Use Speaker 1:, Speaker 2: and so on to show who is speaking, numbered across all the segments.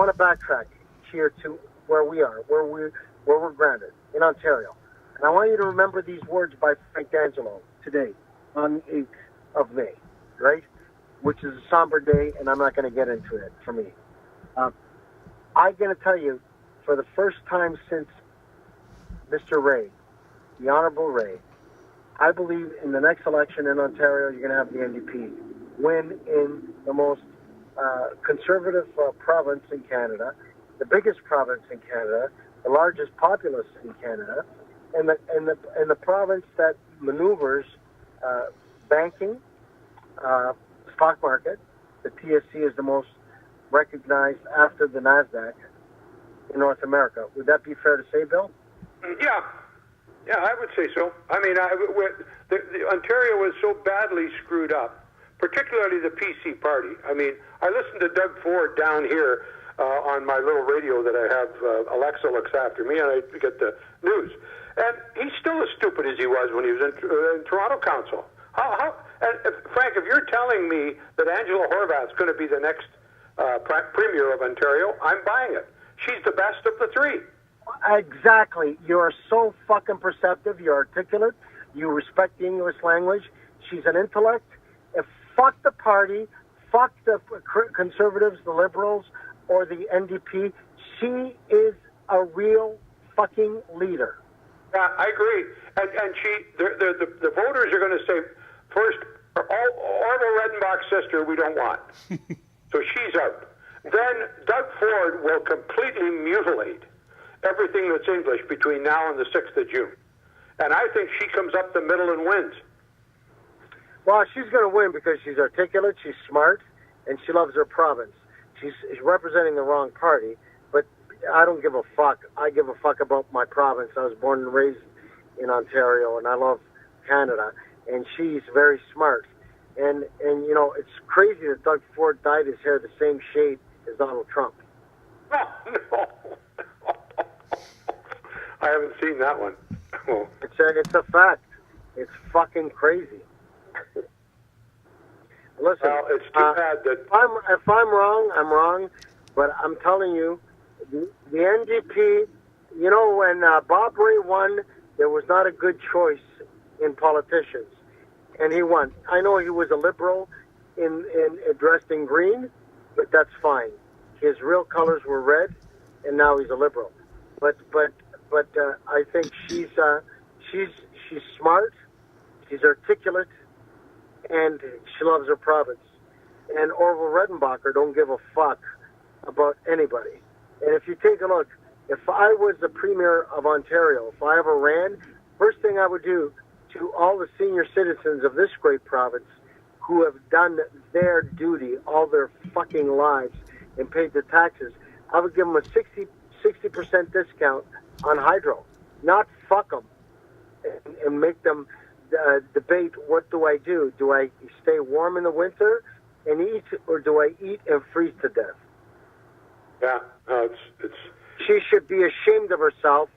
Speaker 1: want to backtrack here to where we are, where we're grounded in Ontario. And I want you to remember these words by Frank D'Angelo today on the 8th of May, right? Which is a somber day, and I'm not going to get into it for me. I'm going to tell you, for the first time since Mr. Ray, the Honorable Ray, I believe in the next election in Ontario, you're going to have the NDP win in the most conservative province in Canada, the biggest province in Canada, the largest populace in Canada, and the province that maneuvers banking, stock market. The TSC is the most recognized after the NASDAQ in North America. Would that be fair to say, Bill?
Speaker 2: Yeah, I would say so. I mean, Ontario was so badly screwed up, particularly the PC party. I mean, I listened to Doug Ford down here on my little radio that I have. Alexa looks after me, and I get the news. And he's still as stupid as he was when he was in Toronto Council. Frank, if you're telling me that Angela Horwath is going to be the next premier of Ontario, I'm buying it. She's the best of the three.
Speaker 1: Exactly. You're so fucking perceptive. You're articulate. You respect the English language. She's an intellect. Fuck the party. Fuck the Conservatives, the Liberals, or the NDP. She is a real fucking leader.
Speaker 2: Yeah, I agree. And the voters are going to say, first, Orville Redenbach's sister we don't want. So she's out. Then Doug Ford will completely mutilate everything that's English between now and the 6th of June. And I think she comes up the middle and wins.
Speaker 1: Well, she's going to win because she's articulate, she's smart, and she loves her province. She's representing the wrong party, but I don't give a fuck. I give a fuck about my province. I was born and raised in Ontario, and I love Canada, and she's very smart. And you know, it's crazy that Doug Ford dyed his hair the same shade as Donald Trump.
Speaker 2: No. I haven't seen that one. Oh.
Speaker 1: It's a fact. It's fucking crazy. Listen,
Speaker 2: well, it's too bad that
Speaker 1: if I'm wrong, I'm wrong. But I'm telling you, the NDP. You know, when Bob Ray won, there was not a good choice in politicians, and he won. I know he was a liberal in dressed in green, but that's fine. His real colors were red, and now he's a liberal. But I think she's smart, she's articulate, and she loves her province. And Orville Redenbacher don't give a fuck about anybody. And if you take a look, if I was the Premier of Ontario, if I ever ran, first thing I would do to all the senior citizens of this great province who have done their duty all their fucking lives and paid the taxes, I would give them a 60% discount on hydro. Not fuck them and make them debate, what do I do? Do I stay warm in the winter and eat, or do I eat and freeze to death?
Speaker 2: Yeah, it's.
Speaker 1: She should be ashamed of herself,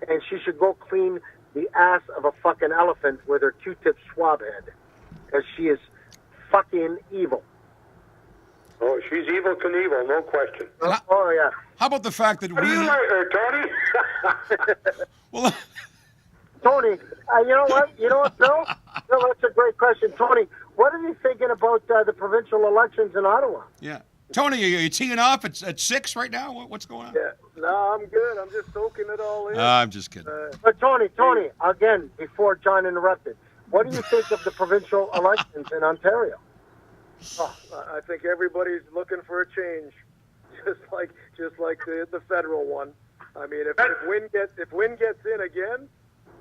Speaker 1: and she should go clean the ass of a fucking elephant with her Q-tip swab head, because she is fucking evil.
Speaker 2: Oh, she's evil Knievel, no question.
Speaker 1: Oh, yeah.
Speaker 3: How about the fact that
Speaker 2: How do you like her, Tony?
Speaker 3: Well,
Speaker 1: Tony, you know what, Bill? Bill, that's a great question. Tony, what are you thinking about the provincial elections in Ottawa?
Speaker 3: yeah. Tony, are you teeing off at 6 right now? What's going on?
Speaker 4: Yeah, no, I'm good. I'm just soaking it all in.
Speaker 3: I'm just kidding.
Speaker 1: But Tony, again, before John interrupted, what do you think of the provincial elections in Ontario?
Speaker 4: Oh, I think everybody's looking for a change, just like the federal one. I mean, if Wynne gets in again,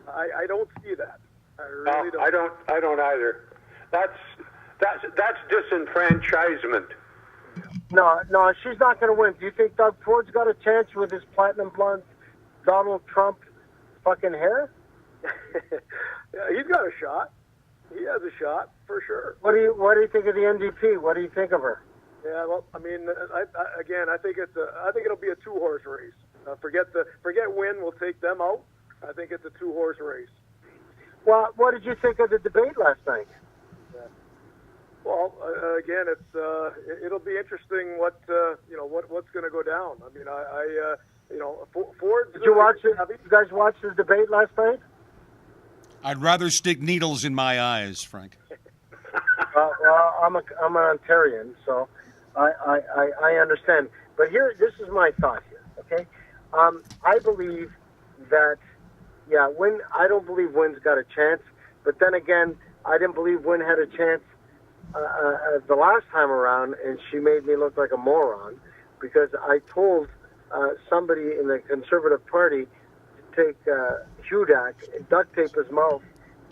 Speaker 4: I don't see that. I really don't.
Speaker 2: I don't either. That's disenfranchisement.
Speaker 1: No, she's not going to win. Do you think Doug Ford's got a chance with his platinum blonde Donald Trump fucking hair?
Speaker 4: Yeah, he's got a shot. He has a shot for sure.
Speaker 1: What do you think of the NDP? What do you think of her?
Speaker 4: Yeah, well, I mean, I think it'll be a 2-horse race. Forget Wynne. We'll take them out. I think it's a 2-horse race.
Speaker 1: Well, what did you think of the debate last night?
Speaker 4: Well, again, it'll be interesting what's going to go down. I mean, Ford's.
Speaker 1: Did you watch it? You guys watch the debate last night?
Speaker 3: I'd rather stick needles in my eyes, Frank.
Speaker 1: Well, I'm an Ontarian, so I understand. But this is my thought here. Okay, I believe that I don't believe Wynn's got a chance. But then again, I didn't believe Wynn had a chance the last time around, and she made me look like a moron because I told somebody in the Conservative Party to take Hudak and duct tape his mouth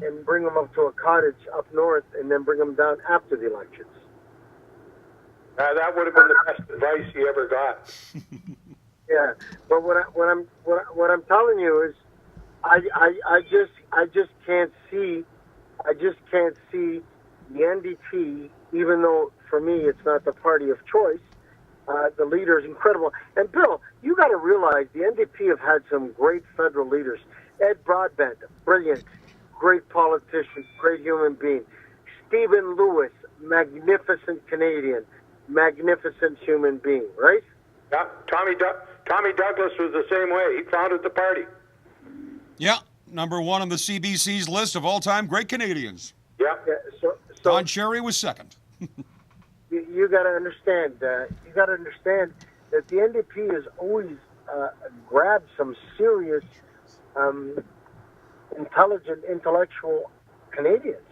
Speaker 1: and bring him up to a cottage up north and then bring him down after the elections.
Speaker 2: That would have been the best advice he ever got.
Speaker 1: Yeah, but what I'm telling you is, I just can't see the NDP, even though for me it's not the party of choice. The leader is incredible. And Bill, you got to realize the NDP have had some great federal leaders. Ed Broadbent, brilliant, great politician, great human being. Stephen Lewis, magnificent Canadian, magnificent human being, right?
Speaker 2: Yeah, Tommy Douglas was the same way. He founded the party.
Speaker 3: Yeah, number one on the CBC's list of all-time great Canadians.
Speaker 2: Yeah.
Speaker 1: So
Speaker 3: Don Cherry was second.
Speaker 1: you got to understand. You got to understand that the NDP has always grabbed some serious, intelligent, intellectual Canadians.